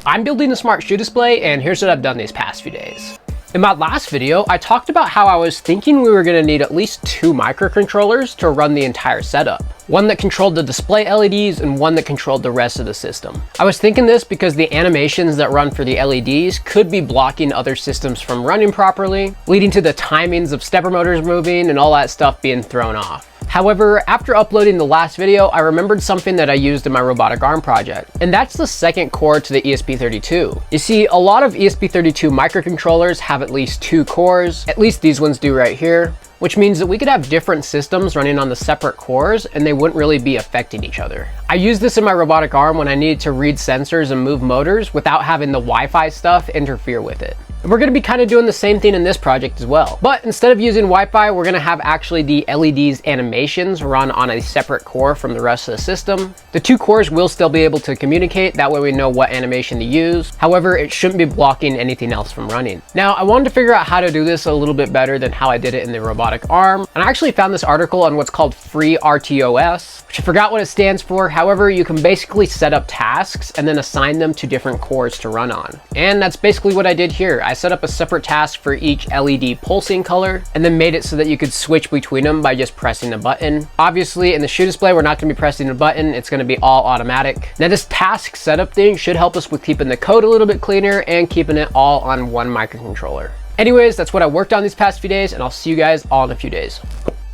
I'm building a smart shoe display, and here's what I've done these past few days. In my last video, I talked about how I was thinking we were going to need at least 2 microcontrollers to run the entire setup. One that controlled the display LEDs and one that controlled the rest of the system. I was thinking this because the animations that run for the LEDs could be blocking other systems from running properly, leading to the timings of stepper motors moving and all that stuff being thrown off. However, after uploading the last video, I remembered something that I used in my robotic arm project, and that's the second core to the ESP32. You see, a lot of ESP32 microcontrollers have at least 2 cores, at least these ones do right here, which means that we could have different systems running on the separate cores and they wouldn't really be affecting each other. I used this in my robotic arm when I needed to read sensors and move motors without having the Wi-Fi stuff interfere with it. And we're going to be kind of doing the same thing in this project as well. But instead of using Wi-Fi, we're going to have actually the LED's animations run on a separate core from the rest of the system. The 2 cores will still be able to communicate, that way we know what animation to use. However, it shouldn't be blocking anything else from running. Now, I wanted to figure out how to do this a little bit better than how I did it in the robotic arm. And I actually found this article on what's called FreeRTOS, which I forgot what it stands for. However, you can basically set up tasks and then assign them to different cores to run on. And that's basically what I did here. I set up a separate task for each LED pulsing color and then made it so that you could switch between them by just pressing a button. Obviously, in the shoe display, we're not going to be pressing a button. It's going to be all automatic. Now, this task setup thing should help us with keeping the code a little bit cleaner and keeping it all on one microcontroller. Anyways, that's what I worked on these past few days, and I'll see you guys all in a few days.